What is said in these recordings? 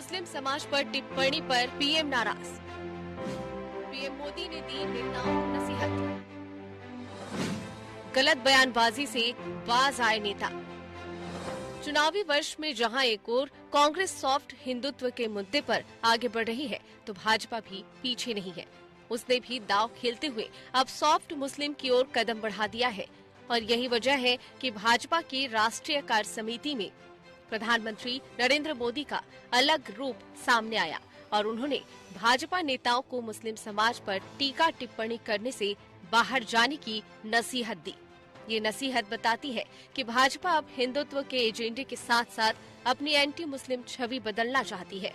मुस्लिम समाज पर टिप्पणी पर पीएम नाराज। पीएम मोदी ने दी नेताओं को नसीहत। गलत बयानबाजी से बाज आए नेता। चुनावी वर्ष में जहां एक ओर कांग्रेस सॉफ्ट हिंदुत्व के मुद्दे पर आगे बढ़ रही है, तो भाजपा भी पीछे नहीं है। उसने भी दांव खेलते हुए अब सॉफ्ट मुस्लिम की ओर कदम बढ़ा दिया है और यही वजह है कि भाजपा की राष्ट्रीय कार्य समिति में प्रधानमंत्री नरेंद्र मोदी का अलग रूप सामने आया और उन्होंने भाजपा नेताओं को मुस्लिम समाज पर टीका टिप्पणी करने से बाहर जाने की नसीहत दी। ये नसीहत बताती है कि भाजपा अब हिंदुत्व के एजेंडे के साथ साथ अपनी एंटी मुस्लिम छवि बदलना चाहती है।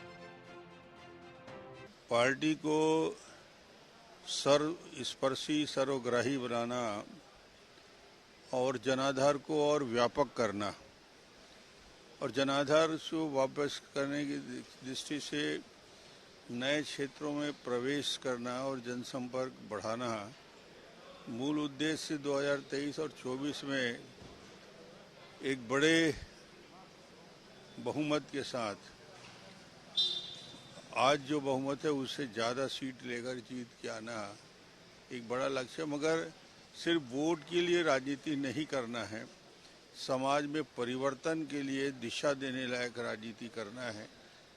पार्टी को सर्वस्पर्शी सर्वग्राही बनाना और जनाधार को और व्यापक करना और जनाधार को वापस करने की दृष्टि से नए क्षेत्रों में प्रवेश करना और जनसंपर्क बढ़ाना मूल उद्देश्य 2023 और 24 में एक बड़े बहुमत के साथ, आज जो बहुमत है उससे ज़्यादा सीट लेकर जीत के आना एक बड़ा लक्ष्य। मगर सिर्फ वोट के लिए राजनीति नहीं करना है, समाज में परिवर्तन के लिए दिशा देने लायक राजनीति करना है।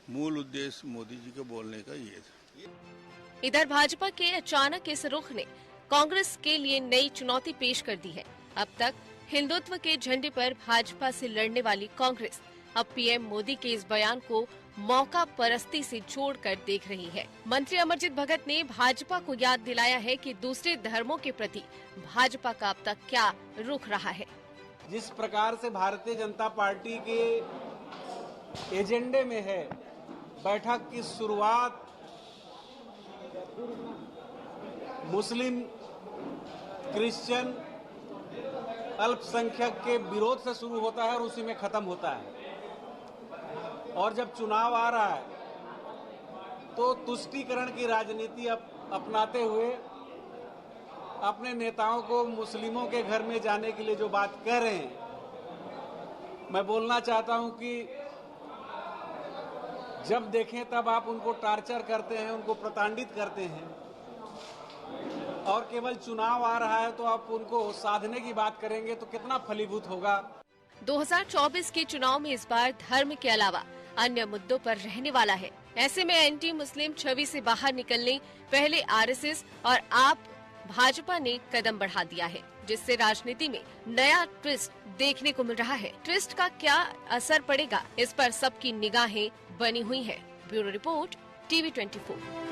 मूल उद्देश्य मोदी जी के बोलने का ये था। इधर भाजपा के अचानक इस रुख ने कांग्रेस के लिए नई चुनौती पेश कर दी है। अब तक हिंदुत्व के झंडे पर भाजपा से लड़ने वाली कांग्रेस अब पीएम मोदी के इस बयान को मौका परस्ती से जोड़कर देख रही है। मंत्री अमरजीत भगत ने भाजपा को याद दिलाया है कि दूसरे धर्मों के प्रति भाजपा का अब तक क्या रुख रहा है। जिस प्रकार से भारतीय जनता पार्टी के एजेंडे में है, बैठक की शुरुआत मुस्लिम, क्रिश्चियन, अल्पसंख्यक के विरोध से शुरू होता है और उसी में खत्म होता है। और जब चुनाव आ रहा है तो तुष्टीकरण की राजनीति अपनाते हुए अपने नेताओं को मुस्लिमों के घर में जाने के लिए जो बात कह रहे हैं, मैं बोलना चाहता हूं कि जब देखें तब आप उनको टार्चर करते हैं, उनको प्रताड़ित करते हैं और केवल चुनाव आ रहा है तो आप उनको साधने की बात करेंगे तो कितना फलीभूत होगा। 2024 के चुनाव में इस बार धर्म के अलावा अन्य मुद्दों पर रहने वाला है। ऐसे में एंटी मुस्लिम छवि से बाहर निकलने पहले आरएसएस और आप भाजपा ने कदम बढ़ा दिया है, जिससे राजनीति में नया ट्विस्ट देखने को मिल रहा है। ट्विस्ट का क्या असर पड़ेगा, इस पर सबकी निगाहें बनी हुई है। Bureau report, TV 24।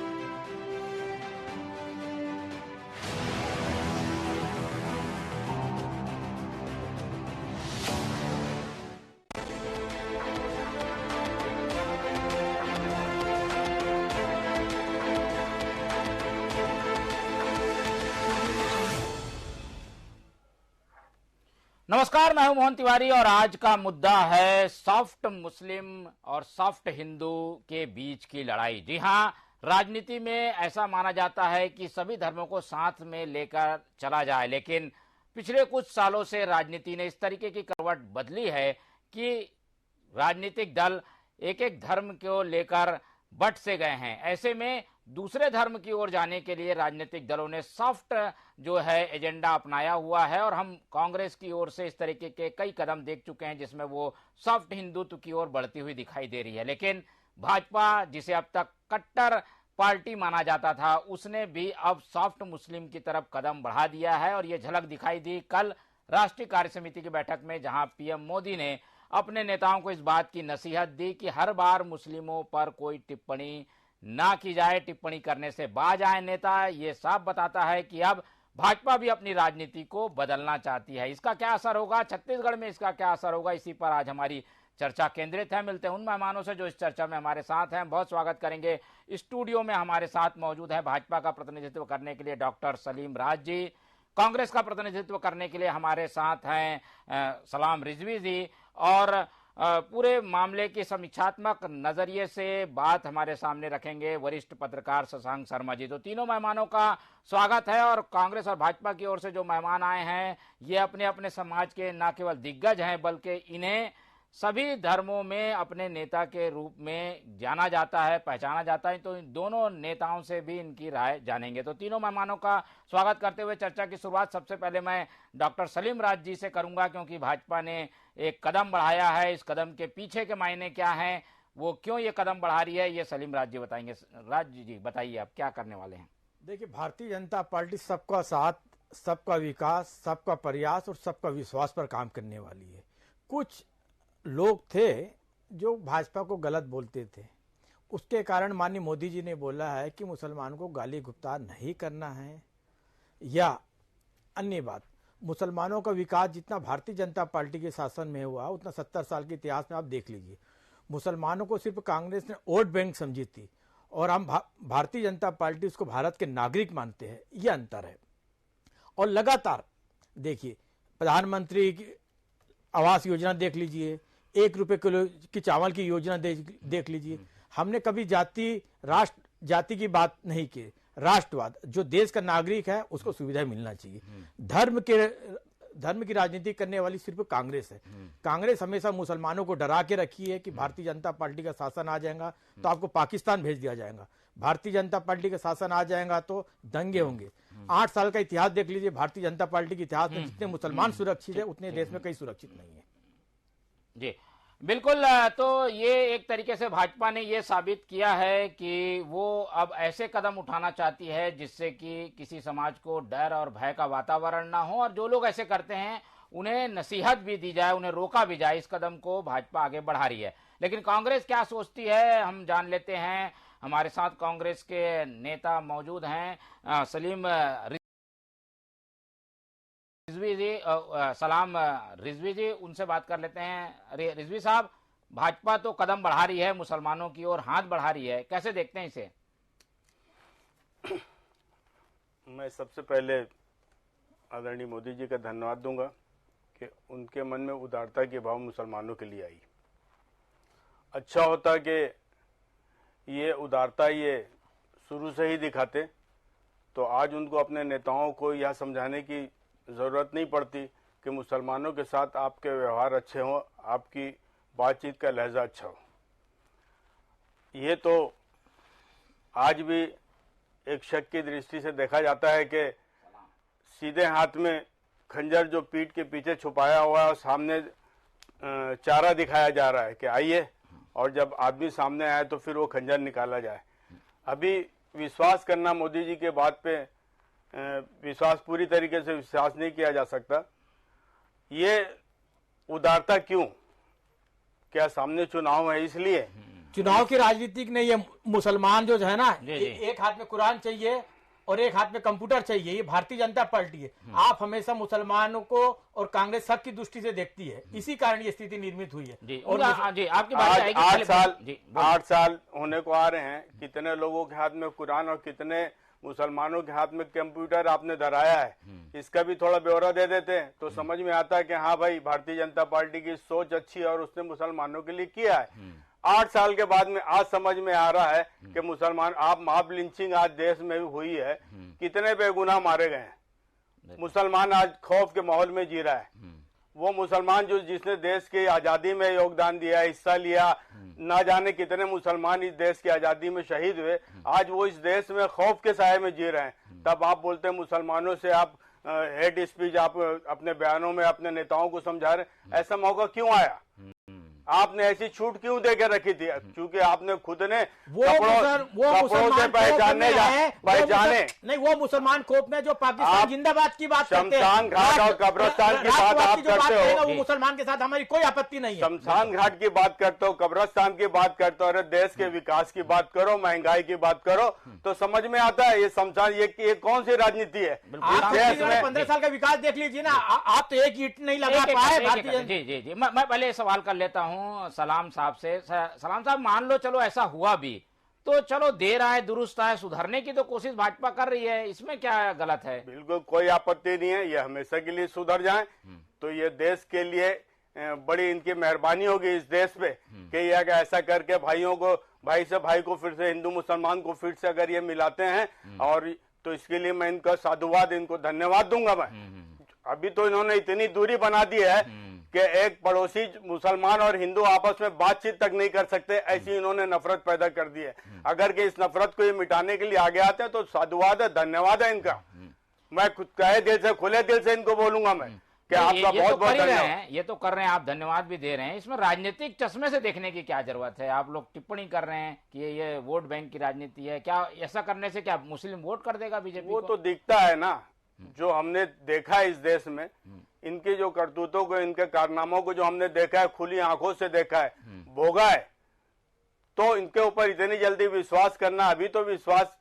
नमस्कार, मैं हूं मोहन तिवारी और आज का मुद्दा है सॉफ्ट मुस्लिम और सॉफ्ट हिंदू के बीच की लड़ाई। जी हां, राजनीति में ऐसा माना जाता है कि सभी धर्मों को साथ में लेकर चला जाए, लेकिन पिछले कुछ सालों से राजनीति ने इस तरीके की करवट बदली है कि राजनीतिक दल एक एक धर्म को लेकर बट से गए हैं। ऐसे में दूसरे धर्म की ओर जाने के लिए राजनीतिक दलों ने सॉफ्ट जो है एजेंडा अपनाया हुआ है और हम कांग्रेस की ओर से इस तरीके के कई कदम देख चुके हैं जिसमें वो सॉफ्ट हिंदुत्व की ओर बढ़ती हुई दिखाई दे रही है। लेकिन भाजपा, जिसे अब तक कट्टर पार्टी माना जाता था, उसने भी अब सॉफ्ट मुस्लिम की तरफ कदम बढ़ा दिया है और ये झलक दिखाई दी कल राष्ट्रीय कार्य समिति की बैठक में, जहां पीएम मोदी ने अपने नेताओं को इस बात की नसीहत दी कि हर बार मुस्लिमों पर कोई टिप्पणी ना की जाए, टिप्पणी करने से बाज आए नेता। ये साफ बताता है कि अब भाजपा भी अपनी राजनीति को बदलना चाहती है। इसका क्या असर होगा, छत्तीसगढ़ में इसका क्या असर होगा, इसी पर आज हमारी चर्चा केंद्रित है। मिलते हैं उन मेहमानों से जो इस चर्चा में हमारे साथ हैं। बहुत स्वागत करेंगे। स्टूडियो में हमारे साथ मौजूद है भाजपा का प्रतिनिधित्व करने के लिए डॉक्टर सलीम राज जी, कांग्रेस का प्रतिनिधित्व करने के लिए हमारे साथ हैं सलाम रिजवी जी और पूरे मामले की समीक्षात्मक नजरिए से बात हमारे सामने रखेंगे वरिष्ठ पत्रकार शशांक शर्मा जी। तो तीनों मेहमानों का स्वागत है। और कांग्रेस और भाजपा की ओर से जो मेहमान आए हैं ये अपने अपने समाज के न केवल दिग्गज हैं बल्कि इन्हें सभी धर्मों में अपने नेता के रूप में जाना जाता है, पहचाना जाता है। तो इन दोनों नेताओं से भी इनकी राय जानेंगे। तो तीनों मेहमानों का स्वागत करते हुए चर्चा की शुरुआत सबसे पहले मैं डॉक्टर सलीम राज जी से करूंगा, क्योंकि भाजपा ने एक कदम बढ़ाया है। इस कदम के पीछे के मायने क्या हैं, वो क्यों ये कदम बढ़ा रही है, ये सलीम राज जी बताएंगे। राज जी बताइए, आप क्या करने वाले हैं? देखिए, भारतीय जनता पार्टी सबका साथ, सबका विकास, सबका प्रयास और सबका विश्वास पर काम करने वाली है। कुछ लोग थे जो भाजपा को गलत बोलते थे, उसके कारण माननीय मोदी जी ने बोला है कि मुसलमानों को गाली गुप्तार नहीं करना है। या अन्य बात, मुसलमानों का विकास जितना भारतीय जनता पार्टी के शासन में हुआ उतना 70 साल के इतिहास में आप देख लीजिए। मुसलमानों को सिर्फ कांग्रेस ने वोट बैंक समझी थी और हम भारतीय जनता पार्टी उसको भारत के नागरिक मानते हैं, यह अंतर है। और लगातार देखिए, प्रधानमंत्री की आवास योजना देख लीजिए, 1 रुपए किलो की चावल की योजना देख लीजिए। हमने कभी जाति की बात नहीं की। राष्ट्रवाद, जो देश का नागरिक है उसको सुविधा मिलना चाहिए। धर्म की राजनीति करने वाली सिर्फ कांग्रेस है। कांग्रेस हमेशा मुसलमानों को डरा के रखी है कि भारतीय जनता पार्टी का शासन आ जाएगा तो आपको पाकिस्तान भेज दिया जाएगा, भारतीय जनता पार्टी का शासन आ जाएगा तो दंगे होंगे। 8 साल का इतिहास देख लीजिए भारतीय जनता पार्टी के इतिहास में, जितने मुसलमान सुरक्षित है उतने देश में कहीं सुरक्षित नहीं है। जी बिल्कुल। तो ये एक तरीके से भाजपा ने ये साबित किया है कि वो अब ऐसे कदम उठाना चाहती है जिससे कि किसी समाज को डर और भय का वातावरण ना हो, और जो लोग ऐसे करते हैं उन्हें नसीहत भी दी जाए, उन्हें रोका भी जाए। इस कदम को भाजपा आगे बढ़ा रही है। लेकिन कांग्रेस क्या सोचती है, हम जान लेते हैं। हमारे साथ कांग्रेस के नेता मौजूद हैं, सलीम रिजवी जी, सलाम रिजवी जी, उनसे बात कर लेते हैं। रिजवी साहब, भाजपा तो कदम बढ़ा रही है, मुसलमानों की ओर हाथ बढ़ा रही है, कैसे देखते हैं इसे? मैं सबसे पहले आदरणीय मोदी जी का धन्यवाद दूंगा कि उनके मन में उदारता की भाव मुसलमानों के लिए आई। अच्छा होता कि ये उदारता ये शुरू से ही दिखाते तो आज उनको अपने नेताओं को यह समझाने की ज़रूरत नहीं पड़ती कि मुसलमानों के साथ आपके व्यवहार अच्छे हों, आपकी बातचीत का लहजा अच्छा हो। ये तो आज भी एक शक की दृष्टि से देखा जाता है कि सीधे हाथ में खंजर जो पीठ के पीछे छुपाया हुआ है और सामने चारा दिखाया जा रहा है कि आइए, और जब आदमी सामने आए तो फिर वो खंजर निकाला जाए। अभी विश्वास करना मोदी जी के बात पे विश्वास पूरी तरीके से विश्वास नहीं किया जा सकता। ये उदारता क्यों? क्या सामने चुनाव है इसलिए? चुनाव की राजनीति नहीं है। मुसलमान जो है ना, एक हाथ में कुरान चाहिए और एक हाथ में कंप्यूटर चाहिए, ये भारतीय जनता पार्टी है। आप हमेशा मुसलमानों को और कांग्रेस सबकी दृष्टि से देखती है, इसी कारण ये स्थिति निर्मित हुई है। जी, और जी, आपकी बात आएगी। 8 साल होने को आ रहे हैं, कितने लोगों के हाथ में कुरान और कितने मुसलमानों के हाथ में कंप्यूटर आपने धराया है, इसका भी थोड़ा ब्यौरा दे देते हैं तो समझ में आता है कि हाँ भाई, भारतीय जनता पार्टी की सोच अच्छी है और उसने मुसलमानों के लिए किया है। 8 साल के बाद में आज समझ में आ रहा है कि मुसलमान, आप मॉब लिंचिंग आज देश में भी हुई है, कितने बेगुनाह मारे गए हैं। मुसलमान आज खौफ के माहौल में जी रहा है। वो मुसलमान जिसने देश की आजादी में योगदान दिया, हिस्सा लिया, ना जाने कितने मुसलमान इस देश की आजादी में शहीद हुए, आज वो इस देश में खौफ के साए में जी रहे हैं। तब आप बोलते हैं मुसलमानों से आप हेड स्पीच आप अपने बयानों में अपने नेताओं को समझा रहे। ऐसा मौका क्यों आया? आपने ऐसी छूट क्यों देकर रखी थी? क्योंकि आपने खुद ने कपड़ों से पहचाने नहीं, वो मुसलमान खौफ में जो पाकिस्तान जिंदाबाद की बात करते हैं, शमशान घाट और कब्रिस्तान की बात आप करते हो, वो मुसलमान के साथ हमारी कोई आपत्ति नहीं है। शमशान घाट की बात करते हो, कब्रिस्तान की बात करते हो, अरे देश के विकास की बात करो, महंगाई की बात करो, तो समझ में आता है ये शमशान, ये कौन सी राजनीति है? 15 साल का विकास देख लीजिए ना, आप तो एक ईंट नहीं लगा पाए भारतीय। जी, मैं पहले सवाल कर लेता हूँ सलाम साहब से। सलाम साहब, मान लो चलो ऐसा हुआ भी तो चलो, देर आए दुरुस्त आए, सुधरने की तो कोशिश भाजपा कर रही है, इसमें क्या गलत है? बिल्कुल कोई आपत्ति नहीं है, ये हमेशा के लिए सुधर जाए तो ये देश के लिए बड़ी इनकी मेहरबानी होगी इस देश पे कि ये ऐसा करके भाइयों को, भाई से भाई को फिर से, हिंदू मुसलमान को फिर से अगर ये मिलाते हैं, और तो इसके लिए मैं इनका साधुवाद, इनको धन्यवाद दूंगा। मैं अभी तो इन्होंने इतनी दूरी बना दी है कि एक पड़ोसी मुसलमान और हिंदू आपस में बातचीत तक नहीं कर सकते, ऐसी इन्होंने नफरत पैदा कर दी है। अगर कि इस नफरत को ये मिटाने के लिए आगे आते हैं तो साधुवाद है, धन्यवाद है इनका। मैं खुद कहे दिल से, खुले दिल से इनको बोलूंगा मैं कि आपका बहुत बहुत धन्यवाद। ये तो कर रहे हैं, आप धन्यवाद भी दे रहे हैं। इसमें राजनीतिक चश्मे से देखने की क्या जरूरत है? आप लोग टिप्पणी कर रहे हैं कि ये वोट बैंक की राजनीति है। क्या ऐसा करने से क्या मुस्लिम वोट कर देगा बीजेपी वो को? तो दिखता है ना, जो हमने देखा है इस देश में, इनकी जो करतूतों को, इनके कारनामों को जो हमने देखा है, खुली आंखों से देखा है, भोगा है, तो इनके ऊपर इतनी जल्दी विश्वास करना, अभी तो विश्वास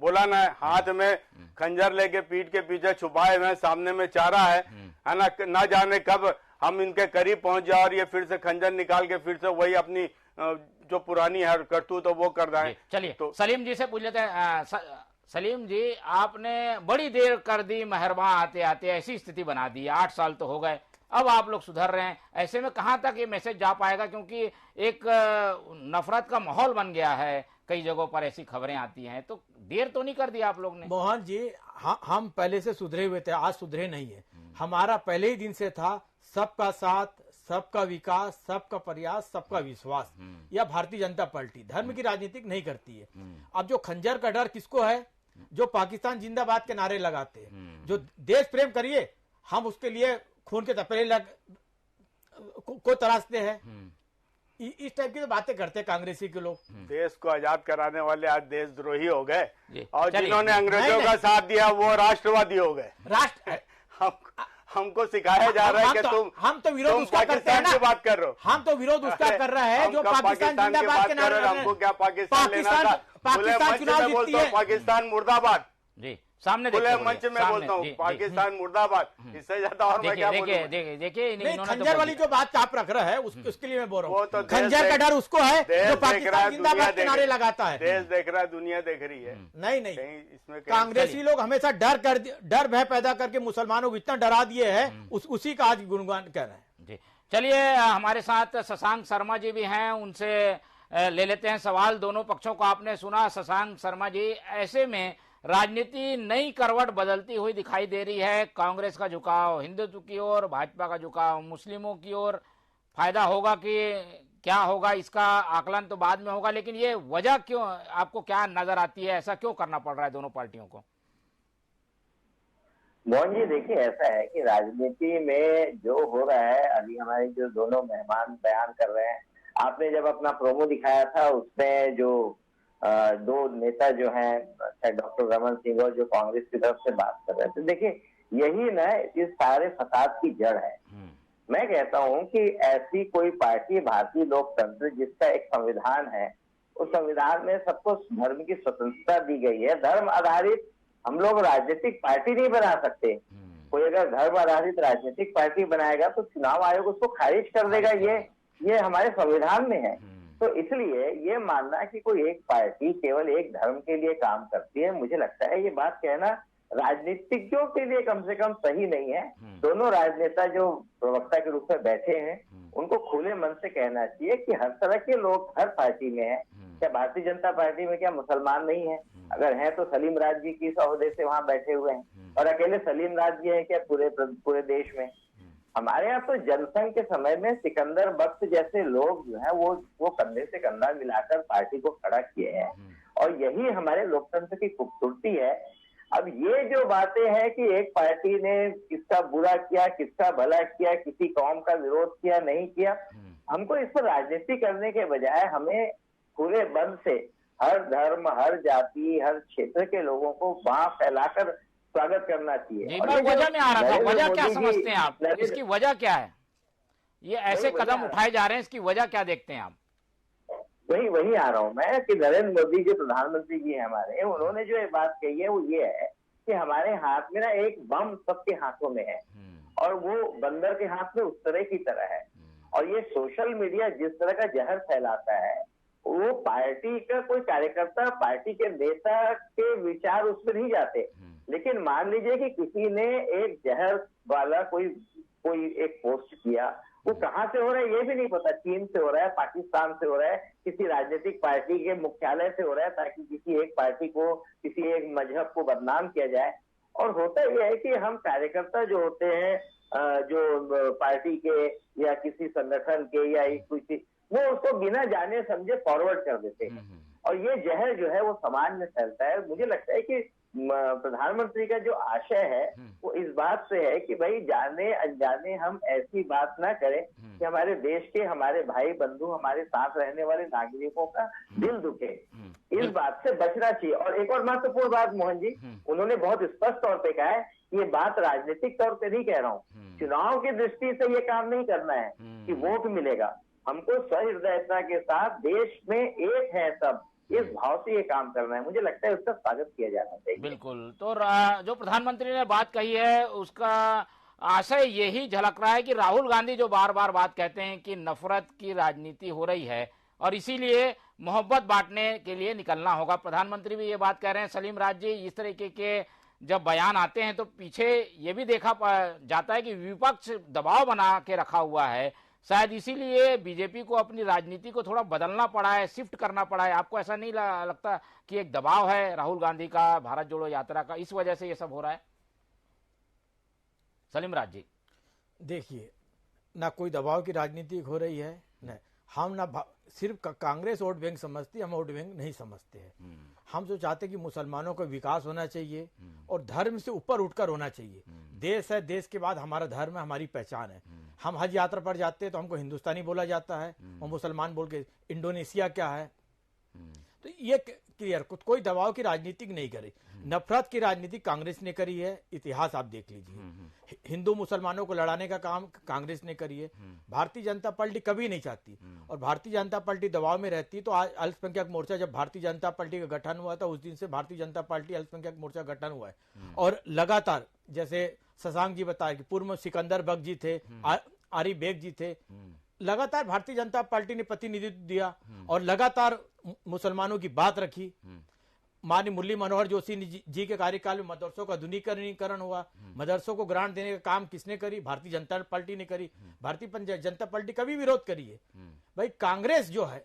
बोला ना, हाथ में खंजर लेके पीठ के पीछे छुपाए हुए, सामने में चारा है ना जाने कब हम इनके करीब पहुंच जाए और ये फिर से खंजर निकाल के फिर से वही अपनी जो पुरानी है करतूत तो वो कर रहे हैं। चलिए तो सलीम जी से पूछ लेते हैं। सलीम जी, आपने बड़ी देर कर दी, मेहरबान आते आते ऐसी स्थिति बना दी, 8 साल तो हो गए, अब आप लोग सुधर रहे हैं। ऐसे में कहां तक ये मैसेज जा पाएगा? क्योंकि एक नफरत का माहौल बन गया है, कई जगहों पर ऐसी खबरें आती हैं, तो देर तो नहीं कर दी आप लोग ने? मोहन जी, हम पहले से सुधरे हुए थे, आज सुधरे नहीं है। हमारा पहले ही दिन से था सबका साथ, सबका विकास, सबका प्रयास, सबका विश्वास। यह भारतीय जनता पार्टी धर्म की राजनीति नहीं करती है। अब जो खंजर का डर किसको है? जो पाकिस्तान जिंदाबाद के नारे लगाते हैं, जो देश प्रेम करिए, हम उसके लिए खून के तपेले को तराशते हैं। इस टाइप की तो बातें करते हैं कांग्रेसी के लोग। देश को आजाद कराने वाले आज देशद्रोही हो गए और जिन्होंने अंग्रेजों का साथ दिया वो राष्ट्रवादी हो गए। हमको सिखाया जा रहा है कि हम तो विरोध उसका करते हैं ना, की बात कर रहे हो। हम तो विरोध उसका कर रहा है जो पाकिस्तान जिंदाबाद के नारे। हमको क्या पाकिस्तान लेना था? पाकिस्तान चुनाव जीतती है। पाकिस्तान मुर्दाबाद जी, सामने खुले मंच में बोलता हूँ, पाकिस्तान मुर्दाबाद। इससे ज्यादा और मैं क्या बोलूं? देखिए खंजर वाली जो बात आप रख रहा है उसके लिए मैं बोल रहा हूँ। खंजर का डर उसको है जो पाकिस्तान जिंदाबाद के नारे लगाता है। देश देख रहा है, दुनिया देख रही है। नहीं, इसमें कांग्रेसी लोग हमेशा डर भय पैदा करके मुसलमानों को इतना डरा दिए है, उसी का आज गुणगान कर रहे हैं। जी, चलिए हमारे साथ शशांक शर्मा जी भी हैं, उनसे ले लेते हैं सवाल। दोनों पक्षों को आपने सुना। शशांक शर्मा जी, ऐसे में राजनीति नई करवट बदलती हुई दिखाई दे रही है। कांग्रेस का झुकाव हिंदुत्व की ओर, भाजपा का झुकाव मुस्लिमों की ओर। फायदा होगा कि क्या होगा इसका आकलन तो बाद में होगा, लेकिन ये वजह क्यों आपको क्या नजर आती है? ऐसा क्यों करना पड़ रहा है दोनों पार्टियों को? मोहन जी, देखिए ऐसा है कि राजनीति में जो हो रहा है, अभी हमारे जो दोनों मेहमान बयान कर रहे हैं, आपने जब अपना प्रोमो दिखाया था उसमें जो दो नेता जो हैं डॉक्टर रमन सिंह और जो कांग्रेस की तरफ से बात कर रहे थे, देखिए यही ना इस सारे फसाद की जड़ है। मैं कहता हूं कि ऐसी कोई पार्टी, भारतीय लोकतंत्र जिसका एक संविधान है, उस संविधान में सबको धर्म की स्वतंत्रता दी गई है। धर्म आधारित हम लोग राजनीतिक पार्टी नहीं बना सकते। कोई अगर धर्म आधारित राजनीतिक पार्टी बनाएगा तो चुनाव आयोग उसको खारिज कर देगा। ये हमारे संविधान में है। तो इसलिए ये मानना कि कोई एक पार्टी केवल एक धर्म के लिए काम करती है, मुझे लगता है ये बात कहना राजनीतिज्ञों के लिए कम से कम सही नहीं है। दोनों राजनेता जो प्रवक्ता के रूप में बैठे हैं, उनको खुले मन से कहना चाहिए कि हर तरह के लोग हर पार्टी में है। क्या भारतीय जनता पार्टी में क्या मुसलमान नहीं है? अगर हैं तो सलीम राज जी की ओहदे से वहां बैठे हुए हैं, और अकेले सलीम राज जी हैं क्या पूरे देश में? हमारे यहाँ तो जनसंघ के समय में सिकंदर बख्श जैसे लोग जो है वो कंधे से कंधा मिलाकर पार्टी को खड़ा किए हैं, और यही हमारे लोकतंत्र की खूबसूरती है। अब ये जो बातें हैं कि एक पार्टी ने किसका बुरा किया, किसका भला किया, किसी कौम का विरोध किया, नहीं किया, हमको इस पर राजनीति करने के बजाय हमें खुले बंद से हर धर्म, हर जाति, हर क्षेत्र के लोगों को वहां फैलाकर स्वागत करना चाहिए। मैं वजह में आ रहा था, वजह क्या समझते हैं आप? इसकी वजह क्या है? ये ऐसे कदम उठाए जा रहे हैं, इसकी वजह क्या देखते हैं आप? वही आ रहा हूं मैं कि नरेंद्र मोदी जो प्रधानमंत्री जी हैं हमारे, उन्होंने जो ये बात कही है वो ये है कि हमारे हाथ में ना एक बम सबके हाथों में है, और वो बंदर के हाथ में उस तरह की तरह है। और ये सोशल मीडिया जिस तरह का जहर फैलाता है, वो पार्टी का कोई कार्यकर्ता, पार्टी के नेता के विचार उसमें नहीं जाते। लेकिन मान लीजिए कि किसी ने एक जहर वाला कोई एक पोस्ट किया, वो कहाँ से हो रहा है ये भी नहीं पता, चीन से हो रहा है, पाकिस्तान से हो रहा है, किसी राजनीतिक पार्टी के मुख्यालय से हो रहा है, ताकि किसी एक पार्टी को, किसी एक मजहब को बदनाम किया जाए। और होता यह है कि हम कार्यकर्ता जो होते हैं जो पार्टी के या किसी संगठन के या किसी, वो उसको बिना जाने समझे फॉरवर्ड कर देते हैं और ये जहर जो है वो समाज में फैलता है। मुझे लगता है कि प्रधानमंत्री का जो आशय है वो इस बात से है कि भाई जाने अनजाने हम ऐसी बात ना करें कि हमारे देश के, हमारे भाई बंधु, हमारे साथ रहने वाले नागरिकों का दिल दुखे। इस बात से बचना चाहिए। और एक और महत्वपूर्ण बात मोहन जी, उन्होंने बहुत स्पष्ट तौर पे कहा है, ये बात राजनीतिक तौर पे नहीं कह रहा हूँ, चुनाव की दृष्टि से ये काम नहीं करना है कि वोट मिलेगा। हमको सहृदयता के साथ देश में एक है सब, इस भाव से ये काम करना है। मुझे लगता है उसका स्वागत किया जाना चाहिए। बिल्कुल। तो जो प्रधानमंत्री ने बात कही है उसका आशय यही झलक रहा है कि राहुल गांधी जो बार बार बात कहते हैं कि नफरत की राजनीति हो रही है और इसीलिए मोहब्बत बांटने के लिए निकलना होगा। प्रधानमंत्री भी ये बात कह रहे हैं। सलीम राज जी, इस तरीके के जब बयान आते हैं तो पीछे ये भी देखा जाता है कि विपक्ष दबाव बना के रखा हुआ है, शायद इसीलिए बीजेपी को अपनी राजनीति को थोड़ा बदलना पड़ा है, शिफ्ट करना पड़ा है। आपको ऐसा नहीं लगता कि एक दबाव है राहुल गांधी का, भारत जोड़ो यात्रा का, इस वजह से ये सब हो रहा है? सलीम राज जी, देखिए, ना कोई दबाव की राजनीति हो रही है, न हम ना सिर्फ कांग्रेस वोट बैंक समझती है, हम वोट बैंक नहीं समझते हैं। हम जो चाहते हैं कि मुसलमानों का विकास होना चाहिए और धर्म से ऊपर उठकर होना चाहिए। देश है, देश के बाद हमारा धर्म है, हमारी पहचान है। हम हज यात्रा पर जाते हैं तो हमको हिंदुस्तानी बोला जाता है और मुसलमान बोल के इंडोनेशिया क्या है। तो ये क्लियर, कोई दबाव की राजनीति नहीं करी। नफरत की राजनीति कांग्रेस ने करी है, इतिहास आप देख लीजिए। हिंदू मुसलमानों को लड़ाने का काम कांग्रेस ने करी है। भारतीय जनता पार्टी कभी नहीं चाहती और भारतीय जनता पार्टी दबाव में रहती। तो आज अल्पसंख्यक मोर्चा, जब भारतीय जनता पार्टी का गठन हुआ था उस दिन से भारतीय जनता पार्टी अल्पसंख्यक मोर्चा गठन हुआ है और लगातार, जैसे शशांक जी बताया कि पूर्व सिकंदर बग जी थे, आरिफ बेग जी थे, लगातार भारतीय जनता पार्टी ने प्रतिनिधित्व दिया और लगातार मुसलमानों की बात रखी। माननीय मुरली मनोहर जोशी जी के कार्यकाल में मदरसों का आधुनिकीकरण हुआ। मदरसों को ग्रांट देने का काम किसने करी? भारतीय जनता पार्टी ने करी। भारतीय जनता पार्टी कभी विरोध करी है। भाई कांग्रेस जो है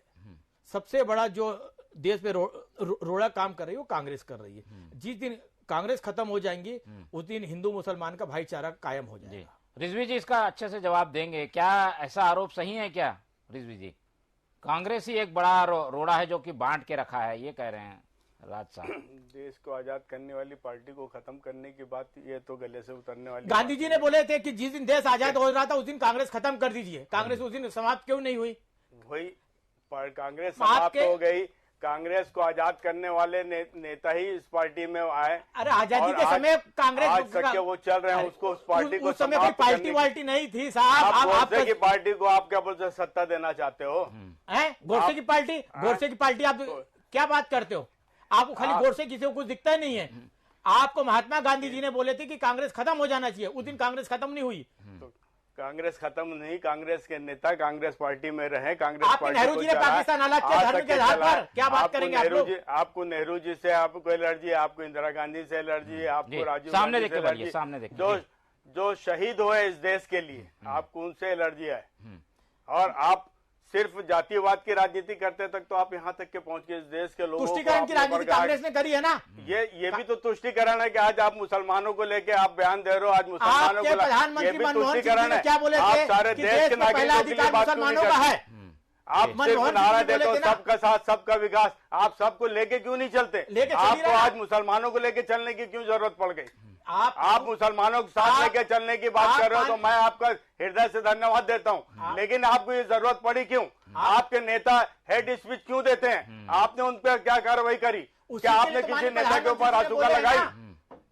सबसे बड़ा जो देश में रोड़ा काम कर रही है वो कांग्रेस कर रही है। जिस दिन कांग्रेस खत्म हो जाएंगी उस दिन हिंदू मुसलमान का भाईचारा कायम हो जाएगा। रिजवी जी इसका अच्छे से जवाब देंगे। क्या ऐसा आरोप सही है क्या रिजवी जी? कांग्रेस ही एक बड़ा रोड़ा है जो कि बांट के रखा है, ये कह रहे हैं राज साहब। देश को आजाद करने वाली पार्टी को खत्म करने की बात, ये तो गले से उतरने वाली। गांधी जी ने बोले थे कि जिस दिन देश आजाद हो रहा था उस दिन कांग्रेस खत्म कर दीजिए। कांग्रेस उस दिन समाप्त क्यों नहीं हुई? वही कांग्रेस समाप्त हो गई। कांग्रेस को आजाद करने वाले नेता ही इस पार्टी में आए। अरे आजादी के समय कांग्रेस आज तक के वो चल रहे हैं, उसको उस पार्टी को उस समय कोई पार्टी वार्टी नहीं थी साहब। आप गोडसे की पार्टी को आप क्या बोलते सत्ता देना चाहते हो? गोडसे की पार्टी आप क्या बात करते हो? आपको खाली गोडसे किसी को कुछ दिखता ही नहीं है। आपको महात्मा गांधी जी ने बोले थे कि कांग्रेस खत्म हो जाना चाहिए, उस दिन कांग्रेस खत्म नहीं हुई। कांग्रेस खत्म नहीं, कांग्रेस के नेता कांग्रेस पार्टी में रहे। कांग्रेस पार्टी नेहरू जी ने पाकिस्तान अलग किया धर्म के आधार पर, क्या बात करेंगे आप लोग? आपको नेहरू जी से आपको एलर्जी है, आपको इंदिरा गांधी से एलर्जी है, आपको राजीव गांधी से एलर्जी, जो शहीद हुए इस देश के लिए, आपको उनसे एलर्जी है। और आप सिर्फ जातिवाद की राजनीति करते तक तो आप यहाँ तक के पहुंच गए। इस देश के लोगों तुष्टिकरण की राजनीति कांग्रेस ने करी है ना। ये भी तो तुष्टिकरण है कि आज आप मुसलमानों को लेके आप बयान दे रहे हो। आज मुसलमानों को प्रधानमंत्री मनमोहन सिंह ने क्या बोले थे? आप सारे देश के नागरिकों के लिए बात मुसलमानों का है। आप सिर्फ नारा देते हो सबका साथ सबका विकास, आप सबको लेके क्यों नहीं चलते? आपको आज मुसलमानों को लेके चलने की क्यों जरूरत पड़ गई? आप मुसलमानों के साथ लेके चलने की बात कर रहे हो तो मैं आपका हृदय से धन्यवाद देता हूं, लेकिन आपको ये जरूरत पड़ी क्यों? आपके नेता हेड स्पीच क्यों देते हैं? आपने उन पर क्या कार्रवाई करी? क्या आपने किसी नेता के ऊपर आशुका लगाई?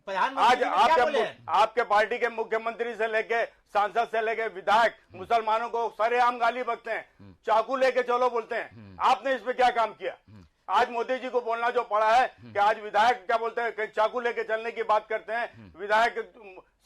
आज आपके पार्टी के मुख्यमंत्री से लेके सांसद से लेके विधायक मुसलमानों को सरेआम गाली बकते हैं, चाकू लेके चलो बोलते हैं। आपने इस पे क्या काम किया? आज मोदी जी को बोलना जो पड़ा है कि आज विधायक क्या बोलते हैं, चाकू लेके चलने की बात करते हैं। विधायक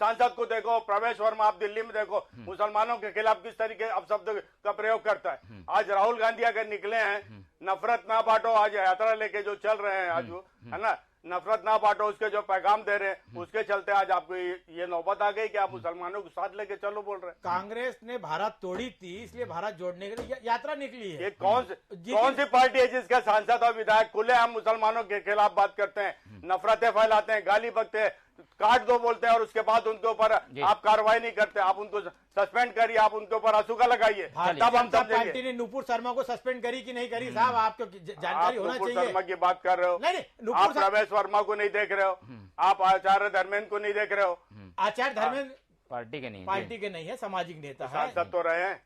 सांसद को देखो, प्रवेश वर्मा आप दिल्ली में देखो मुसलमानों के खिलाफ किस तरीके अपशब्द का प्रयोग करता है। आज राहुल गांधी अगर निकले हैं नफरत ना बांटो, आज यात्रा लेके जो चल रहे हैं, आज वो है ना नफरत ना बांटो, उसके जो पैगाम दे रहे हैं उसके चलते आज आपको ये नौबत आ गई कि आप मुसलमानों को साथ लेके चलो बोल रहे हैं। कांग्रेस ने भारत तोड़ी थी इसलिए भारत जोड़ने के लिए यात्रा निकली है। ये कौन सी पार्टी है जिसका सांसद और विधायक खुले हम मुसलमानों के खिलाफ बात करते हैं, नफरतें फैलाते हैं, गाली बकते हैं? काट दो बोलते हैं और उसके बाद उनके ऊपर आप कार्रवाई नहीं करते, आप उनको सस्पेंड करिए, आप उनके ऊपर असूका लगाइए, तब हम समझेंगे। पार्टी ने नुपुर शर्मा को सस्पेंड करी कि नहीं करी साहब, आपको जानकारी होना चाहिए। नुपुर शर्मा की बात कर रहे हो, नहीं, आप प्रवेश वर्मा को नहीं देख रहे हो, आप आचार्य धर्मेंद्र को नहीं देख रहे हो। आचार्य धर्मेंद्र पार्टी के नहीं, पार्टी के नहीं है, सामाजिक नेता है, सांसद तो रहे हैं।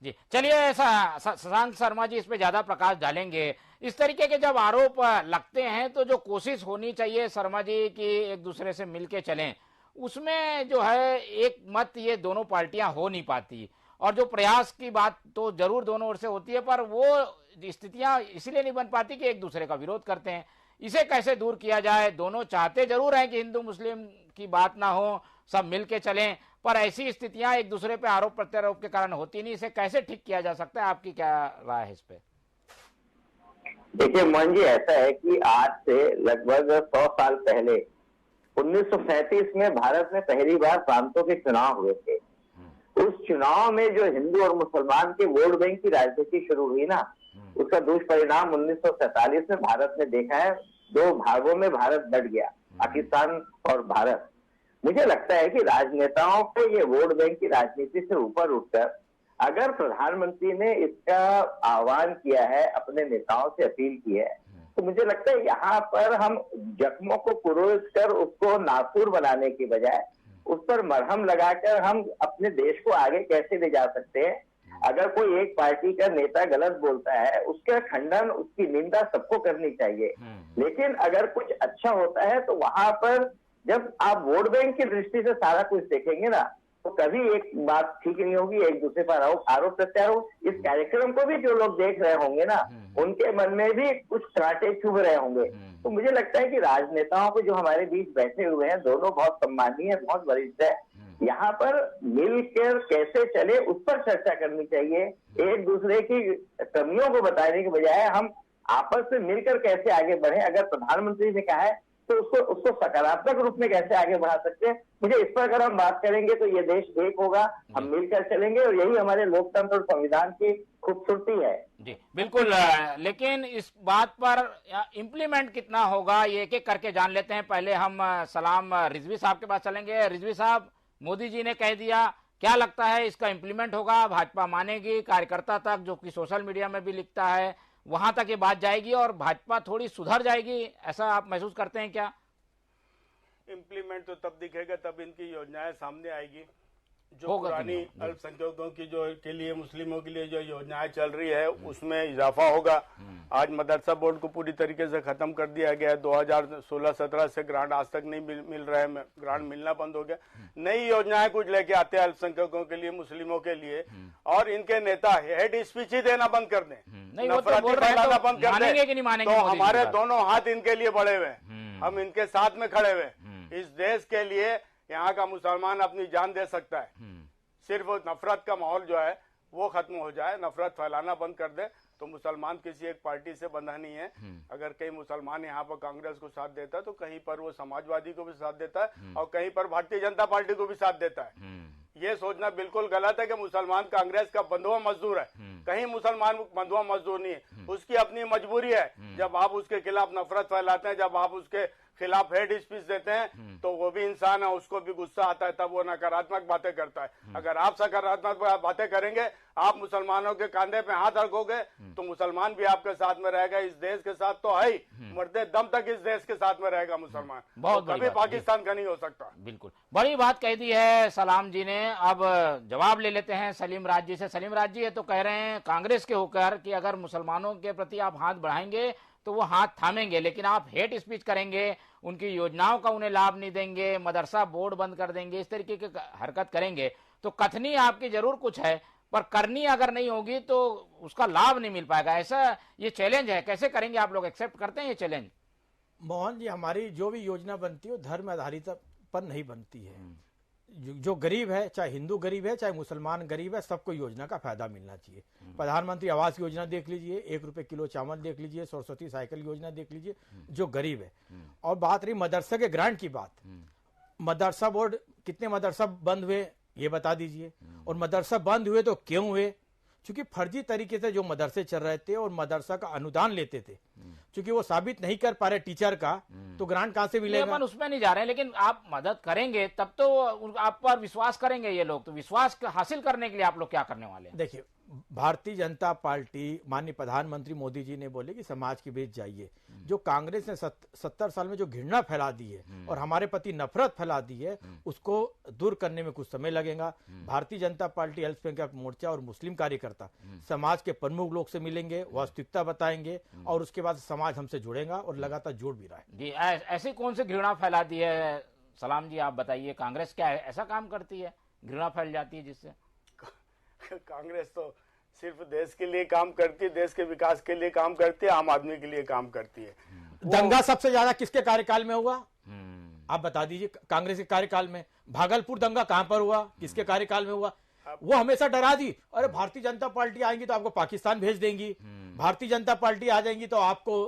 जी चलिए शशांक शर्मा जी इस पे ज्यादा प्रकाश डालेंगे। इस तरीके के जब आरोप लगते हैं तो जो कोशिश होनी चाहिए शर्मा जी की एक दूसरे से मिलके चलें, उसमें जो है एक मत ये दोनों पार्टियां हो नहीं पाती, और जो प्रयास की बात तो जरूर दोनों ओर से होती है, पर वो स्थितियां इसलिए नहीं बन पाती कि एक दूसरे का विरोध करते हैं। इसे कैसे दूर किया जाए? दोनों चाहते जरूर हैं कि हिंदू मुस्लिम की बात ना हो, सब मिलके चलें, पर ऐसी स्थितियां एक दूसरे पे आरोप प्रत्यारोप के कारण होती नहीं। इसे कैसे ठीक किया जा सकता है? आपकी क्या राय है इस पे? देखिए मोहन जी, ऐसा है कि आज से लगभग 100 साल पहले 1937 में भारत में पहली बार प्रांतों के चुनाव हुए थे। उस चुनाव में जो हिंदू और मुसलमान के वोट बैंक की राजनीति शुरू हुई ना, उसका दुष्परिणाम 1947 में भारत ने देखा है। 2 भागों में भारत बट गया, पाकिस्तान और भारत। मुझे लगता है कि राजनेताओं को ये वोट बैंक की राजनीति से ऊपर उठकर अगर प्रधानमंत्री ने इसका आह्वान किया है, अपने नेताओं से अपील की है, तो मुझे लगता है यहाँ पर हम जख्मों को कुरोस कर उसको नासूर बनाने की बजाय उस पर मरहम लगाकर हम अपने देश को आगे कैसे ले जा सकते हैं। अगर कोई एक पार्टी का नेता गलत बोलता है, उसका खंडन, उसकी निंदा सबको करनी चाहिए, लेकिन अगर कुछ अच्छा होता है तो वहां पर जब आप वोट बैंक की दृष्टि से सारा कुछ देखेंगे ना, तो कभी एक बात ठीक नहीं होगी, एक दूसरे पर आरोप प्रत्यारोप। इस कार्यक्रम को भी जो लोग देख रहे होंगे ना, उनके मन में भी कुछ कांटे चुभ रहे होंगे। तो मुझे लगता है कि राजनेताओं को जो हमारे बीच बैठे हुए हैं, दोनों बहुत सम्मानीय, बहुत वरिष्ठ है, यहाँ पर मिलकर कैसे चले उस पर चर्चा करनी चाहिए। एक दूसरे की कमियों को बताने के बजाय हम आपस में मिलकर कैसे आगे बढ़े। अगर प्रधानमंत्री ने कहा है तो उसको सकारात्मक रूप में कैसे आगे बढ़ा सकते हैं, मुझे इस पर अगर हम बात करेंगे तो ये देश एक होगा, हम मिलकर चलेंगे, और यही हमारे लोकतंत्र और संविधान की खूबसूरती है। जी बिल्कुल, लेकिन इस बात पर इम्प्लीमेंट कितना होगा ये एक एक करके जान लेते हैं। पहले हम सलाम रिजवी साहब के पास चलेंगे। रिजवी साहब, मोदी जी ने कह दिया, क्या लगता है इसका इम्प्लीमेंट होगा? भाजपा मानेगी? कार्यकर्ता तक, जो कि सोशल मीडिया में भी लिखता है, वहां तक ये बात जाएगी और भाजपा थोड़ी सुधर जाएगी, ऐसा आप महसूस करते हैं क्या? इम्प्लीमेंट तो तब दिखेगा तब इनकी योजनाएं सामने आएगी। जो पुरानी अल्पसंख्यकों की जो के लिए, मुस्लिमों के लिए जो योजनाएं चल रही है उसमें इजाफा होगा। आज मदरसा बोर्ड को पूरी तरीके से खत्म कर दिया गया है। 2016-17 से ग्रांट आज तक नहीं मिल रहा है, ग्रांट मिलना बंद हो गया। नई योजनाएं कुछ लेके आते हैं अल्पसंख्यकों के लिए, मुस्लिमों के लिए, और इनके नेता हेड स्पीच ही देना बंद कर दें, नफरत फैलाना बंद कर दें, तो हमारे दोनों हाथ इनके लिए बढ़े हुए, हम इनके साथ में खड़े हुए। इस देश के लिए यहाँ का मुसलमान अपनी जान दे सकता है। सिर्फ नफरत का माहौल जो है वो खत्म हो जाए, नफरत फैलाना बंद कर दे, तो मुसलमान किसी एक पार्टी से बंधा नहीं है। अगर कहीं मुसलमान यहाँ पर कांग्रेस को साथ देता है तो कहीं पर वो समाजवादी को भी साथ देता है और कहीं पर भारतीय जनता पार्टी को भी साथ देता है। ये सोचना बिल्कुल गलत है कि मुसलमान कांग्रेस का बंधुआ मजदूर है। कहीं मुसलमान बंधुआ मजदूर नहीं है, उसकी अपनी मजबूरी है। जब आप उसके खिलाफ नफरत फैलाते हैं, जब आप उसके खिलाफ हेड स्पीच देते हैं, तो वो भी इंसान है, उसको भी गुस्सा आता है, तब वो नकारात्मक बातें करता है। अगर आप सकारात्मक बातें करेंगे, आप मुसलमानों के कंधे पे हाथ रखोगे, तो मुसलमान भी आपके साथ में रहेगा। इस देश के साथ तो है ही, मरते दम तक इस देश के साथ में रहेगा मुसलमान, बहुत कभी पाकिस्तान का नहीं हो सकता। बिल्कुल, बड़ी बात कह दी है सलाम जी ने। अब जवाब ले लेते हैं सलीम राज जी से। सलीम राज जी ये तो कह रहे हैं कांग्रेस के होकर कि अगर मुसलमानों के प्रति आप हाथ बढ़ाएंगे तो वो हाथ थामेंगे, लेकिन आप हेट स्पीच करेंगे, उनकी योजनाओं का उन्हें लाभ नहीं देंगे, मदरसा बोर्ड बंद कर देंगे, इस तरीके की हरकत करेंगे तो कथनी आपकी जरूर कुछ है, पर करनी अगर नहीं होगी तो उसका लाभ नहीं मिल पाएगा। ऐसा ये चैलेंज है, कैसे करेंगे आप लोग? एक्सेप्ट करते हैं ये चैलेंज? मोहन जी, हमारी जो भी योजना बनती है वो धर्म आधारित पर नहीं बनती है। जो गरीब है, चाहे हिंदू गरीब है चाहे मुसलमान गरीब है, सबको योजना का फायदा मिलना चाहिए। प्रधानमंत्री आवास योजना देख लीजिए, 1 रुपए किलो चावल देख लीजिए, सरस्वती साइकिल योजना देख लीजिए, जो गरीब है। और बात रही मदरसा के ग्रांट की बात, मदरसा बोर्ड, कितने मदरसा बंद हुए ये बता दीजिए, और मदरसा बंद हुए तो क्यों हुए? चूंकि फर्जी तरीके से जो मदरसे चल रहे थे और मदरसा का अनुदान लेते थे, चूंकि वो साबित नहीं कर पा रहे टीचर का, तो ग्रांट कहां से मिलेगा? अपन उसमें नहीं जा रहे हैं, लेकिन आप मदद करेंगे तब तो आप पर विश्वास करेंगे ये लोग। तो विश्वास हासिल करने के लिए आप लोग क्या करने वाले हैं? देखिए, भारतीय जनता पार्टी, माननीय प्रधानमंत्री मोदी जी ने बोले कि समाज के बीच जाइए। जो कांग्रेस ने 70 साल में जो घृणा फैला दी है और हमारे प्रति नफरत फैला दी है, उसको दूर करने में कुछ समय लगेगा। भारतीय जनता पार्टी अल्पसंख्यक मोर्चा और मुस्लिम कार्यकर्ता समाज के प्रमुख लोग से मिलेंगे, वास्तविकता बताएंगे और उसके बाद समाज हमसे जुड़ेगा और लगातार जुड़ भी रहा है। जी, ऐसी कौन सी घृणा फैला दी है सलाम जी, आप बताइए। कांग्रेस क्या ऐसा काम करती है, घृणा फैल जाती है जिससे? कांग्रेस तो सिर्फ देश के लिए काम करती है, देश के विकास के लिए काम करती है, आम आदमी के लिए काम करती है। दंगा सबसे ज्यादा किसके कार्यकाल में हुआ? आप बता दीजिए। कांग्रेस के कार्यकाल में भागलपुर दंगा कहां पर हुआ, किसके कार्यकाल में हुआ? वो हमेशा डरा दी, अरे भारतीय जनता पार्टी आएंगी तो आपको पाकिस्तान भेज देंगी, भारतीय जनता पार्टी आ जाएंगी तो आपको।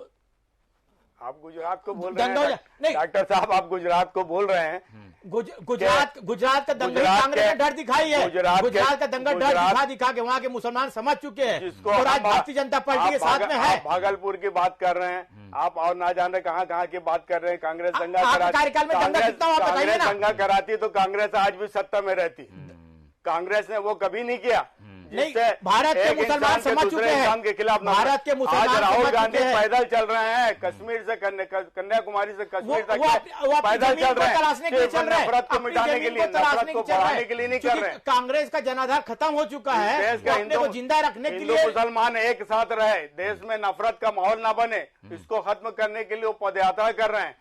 आप गुजरात को बोल रहे हैं नहीं डॉक्टर साहब, आप गुजरात को बोल रहे हैं। गुजरात का दंगा कांग्रेस ने डर दिखाई है। गुजरात का दंगा डर दिखा के वहाँ के मुसलमान समझ चुके हैं और आज भारतीय जनता पार्टी के साथ में है। भागलपुर की बात कर रहे हैं आप, और ना जाने कहाँ की बात कर रहे हैं। कांग्रेस दंगा कराती, कार्यकाल में दंगा कितना हुआ बताइए ना। दंगा कराती तो कांग्रेस आज भी सत्ता में रहती। कांग्रेस ने वो कभी नहीं किया। नहीं, भारत के मुसलमान समझ चुके हैं के खिलाफ। भारत के मुसलमान आज राहुल गांधी पैदल चल रहे हैं, कश्मीर से कन्याकुमारी से कश्मीर तक पैदल चल रहे हैं, नफरत को मिटाने के लिए, नफरत को बढ़ाने के लिए नहीं कर रहे हैं। कांग्रेस का जनाधार खत्म हो चुका है। देश का हिंदू को जिंदा रखने के लिए मुसलमान एक साथ रहे, देश में नफरत का माहौल ना बने, इसको खत्म करने के लिए वो पदयात्रा कर रहे हैं।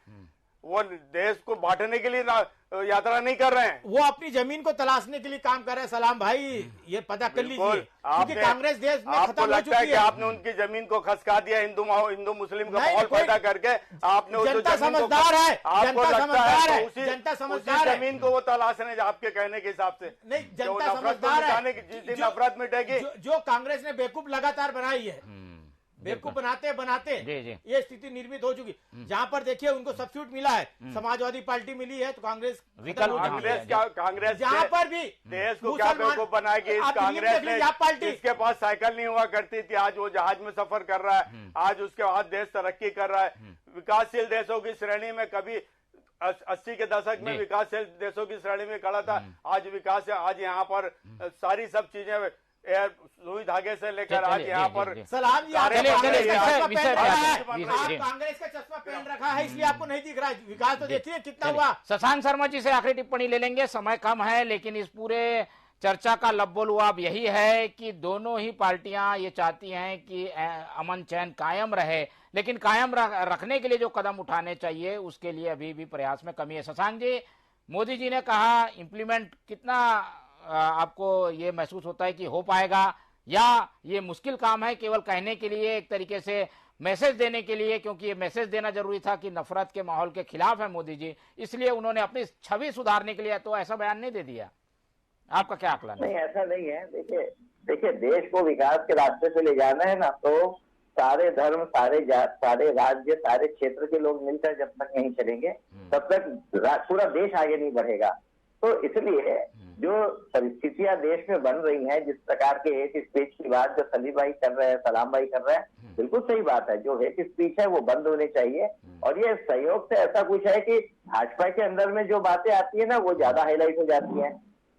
वो देश को बांटने के लिए यात्रा नहीं कर रहे हैं, वो अपनी जमीन को तलाशने के लिए काम कर रहे हैं। सलाम भाई, ये पता कर लीजिए, क्योंकि कांग्रेस देश में खत्म हो चुकी है। कि आपने उनकी जमीन को खसका दिया, हिंदू मुस्लिम का माहौल पैदा करके आपने जनता समझदार है, आपको लगता है जनता समझदार है, जमीन को वो तलाशने आपके कहने के हिसाब से नहीं, जनता समझदार है। जिस दिन नफरत मिटेगी, जो कांग्रेस ने बेवकूफ लगातार बनाई है, बेवकूफ बनाते ये स्थिति निर्मित हो चुकी। जहां पर देखिए उनको सब्सिट्यूट मिला है, समाजवादी पार्टी मिली है तो कांग्रेस कांग्रेस जहां पर भी देश को क्या बेवकूफ बनाएगी। इस कांग्रेस ने, जिसके पास साइकिल नहीं हुआ करती थी, आज वो जहाज में सफर कर रहा है। आज उसके बाद देश तरक्की कर रहा है। विकासशील देशों की श्रेणी में कभी 80 के दशक में विकासशील देशों की श्रेणी में खड़ा था। आज विकास, आज यहाँ पर सारी सब चीजें सुई धागे से लेकर आज यहाँ पर। सलाम जी, कांग्रेस का चश्मा पहन रखा है इसलिए आपको नहीं दिख रहा है। विकास तो देखिए कितना हुआ। शशांक शर्मा जी से आखिरी टिप्पणी ले लेंगे, समय कम है, लेकिन इस पूरे चर्चा का लब्बो-लुआब यही है कि दोनों ही पार्टियां ये चाहती हैं कि अमन चैन कायम रहे, लेकिन कायम रखने के लिए जो कदम उठाने चाहिए उसके लिए अभी भी प्रयास में कमी है। शशांक जी, मोदी जी ने कहा, इम्प्लीमेंट कितना आपको ये महसूस होता है कि हो पाएगा, या ये मुश्किल काम है केवल कहने के लिए, एक तरीके से मैसेज देने के लिए? क्योंकि ये मैसेज देना जरूरी था कि नफरत के माहौल के खिलाफ है मोदी जी, इसलिए उन्होंने अपनी छवि सुधारने के लिए तो ऐसा बयान नहीं दे दिया। आपका क्या आकलन है? नहीं, ऐसा नहीं है। देखिए देश को विकास के रास्ते से ले जाना है ना, तो सारे धर्म, सारे जात, सारे राज्य, सारे क्षेत्र के लोग मिलकर जब तक नहीं चलेंगे तब तक पूरा देश आगे नहीं बढ़ेगा। तो इसलिए जो परिस्थितियां देश में बन रही हैं, जिस प्रकार के हेट स्पीच की बात जो सलीम भाई कर रहे हैं, सलाम भाई कर रहे हैं, बिल्कुल सही बात है। जो हेट स्पीच है वो बंद होने चाहिए। और ये संयोग से ऐसा कुछ है कि भाजपा के अंदर में जो बातें आती है ना, वो ज्यादा हाईलाइट हो जाती है।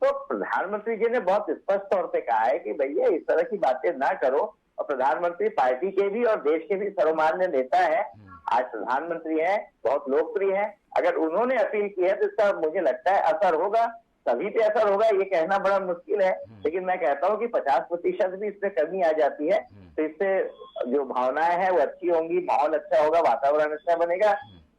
तो प्रधानमंत्री जी ने बहुत स्पष्ट तौर पे कहा है कि भैया इस तरह की बातें ना करो। और प्रधानमंत्री पार्टी के भी और देश के भी सर्वमान्य नेता है, आज प्रधानमंत्री है, बहुत लोकप्रिय है। अगर उन्होंने अपील की है तो इसका मुझे लगता है असर होगा। सभी पे असर होगा ये कहना बड़ा मुश्किल है, लेकिन मैं कहता हूँ कि 50% भी इसमें कमी आ जाती है तो इससे जो भावनाएं हैं वो अच्छी होंगी, माहौल अच्छा होगा, वातावरण अच्छा बनेगा।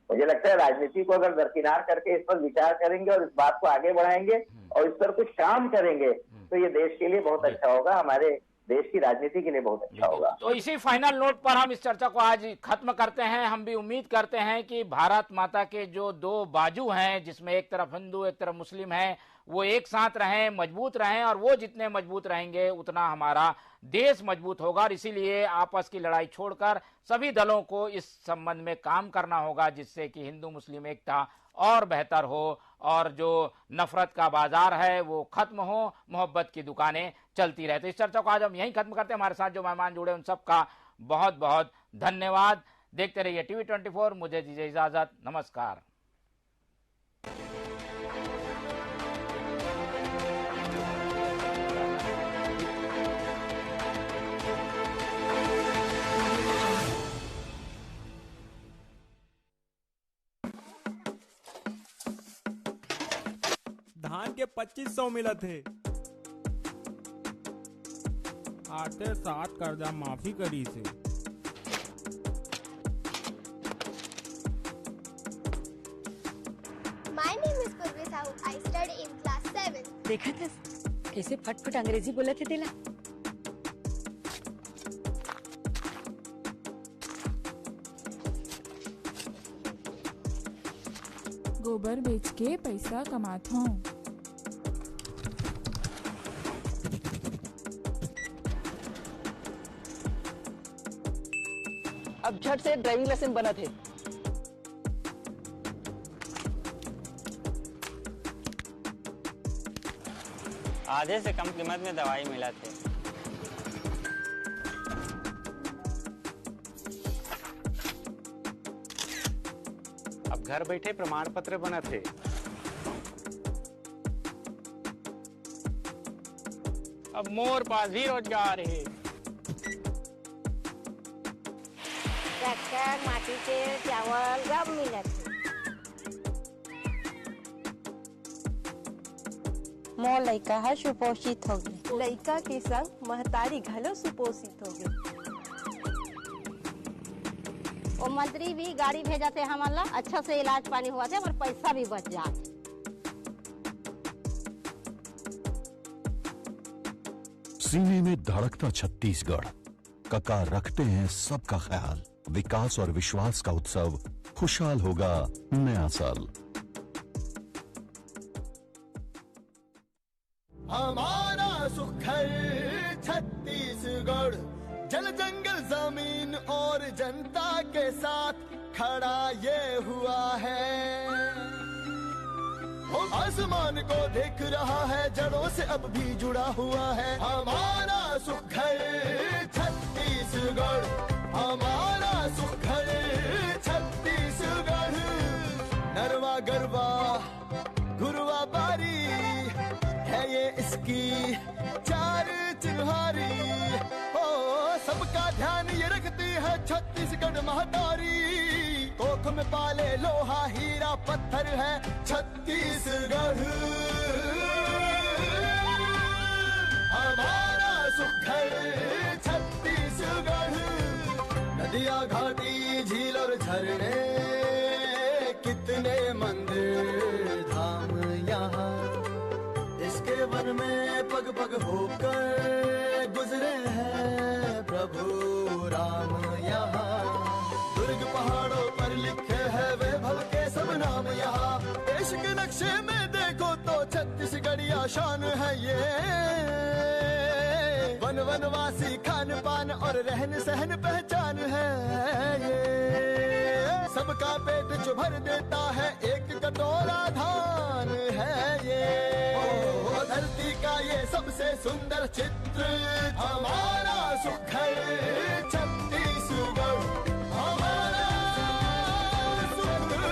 मुझे लगता है राजनीति को अगर दरकिनार करके इस पर विचार करेंगे और इस बात को आगे बढ़ाएंगे और इस पर कुछ काम करेंगे तो ये देश के लिए बहुत अच्छा होगा, हमारे देश की राजनीति के लिए बहुत अच्छा होगा। तो इसी फाइनल नोट पर हम इस चर्चा को आज खत्म करते हैं। हम भी उम्मीद करते हैं कि भारत माता के जो दो बाजू हैं, जिसमें एक तरफ हिंदू एक तरफ मुस्लिम है, वो एक साथ रहें, मजबूत रहें, और वो जितने मजबूत रहेंगे उतना हमारा देश मजबूत होगा। और इसीलिए आपस की लड़ाई छोड़कर सभी दलों को इस संबंध में काम करना होगा, जिससे कि हिंदू मुस्लिम एकता और बेहतर हो और जो नफरत का बाजार है वो खत्म हो, मोहब्बत की दुकानें चलती रहे। तो इस चर्चा को आज हम यहीं खत्म करते हैं। हमारे साथ जो मेहमान जुड़े उन सबका बहुत बहुत धन्यवाद। देखते रहिए टीवी 24। मुझे दीजिए इजाजत, नमस्कार। धान के 2500 मिला थे। आते साथ कर्जा माफी करी से। My name is Purvi Sahu. I study in class 7. देखा था कैसे फटफट अंग्रेजी बोला थे दिला। गोबर बेच के पैसा कमाता हूँ। अब झट से ड्राइविंग लाइसेंस बना थे। आधे से कम कीमत में दवाई मिला थे। अब घर बैठे प्रमाण पत्र बना थे। अब मोर पास भी रोजगार है। ट्रैक्टर, माटी तेल, चावल सब मिलत है। मोर लइका है सुपोषित हो गए। लइका के संग महतारी घलो सुपोषित हो गए। और मंत्री भी गाड़ी भेजते हमारा अच्छा से इलाज पानी हुआ थे और पैसा भी बच जाते। सीने में धड़कता छत्तीसगढ़, कका रखते हैं सबका ख्याल। विकास और विश्वास का उत्सव, खुशहाल होगा नया साल। हमारा सुखर छत्तीसगढ़, जल जंगल जमीन और जनता के साथ खड़ा ये हुआ है। आसमान को देख रहा है, जड़ों से अब भी जुड़ा हुआ है। हमारा सुखर छत्तीसगढ़, हमारा सुखर छत्तीसगढ़। नरवा गरवा गुरवा बारी है ये इसकी चार चिन्हारी। ओ सबका ध्यान ये रखती है छत्तीसगढ़ महतारी। कोख में पाले लोहा हीरा पत्थर है छत्तीसगढ़। हमारा सुखर छत्तीसगढ़। नदियाँ घाटी झील और झरने, कितने मंदिर धाम यहाँ। इसके वन में पग पग होकर गुजरे हैं प्रभु राम यहाँ। दुर्ग पहाड़ों पर लिखे हैं वैभव के सब नाम यहाँ। देश के नक्शे में देखो तो छत्तीसगढ़िया शान है ये। वन वनवासी खान पान और रहन सहन पहचान है ये। सबका पेट जो भर देता है एक कटोरा धान है ये। धरती का ये सबसे सुंदर चित्र, हमारा सुखर छत्तीसगढ़। हमारा सुखर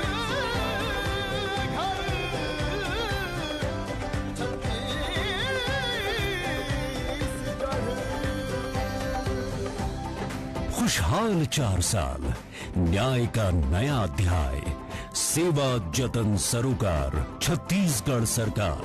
खुशहाल 4 साल, न्याय का नया अध्याय, सेवा जतन सरोकार, छत्तीसगढ़ सरकार।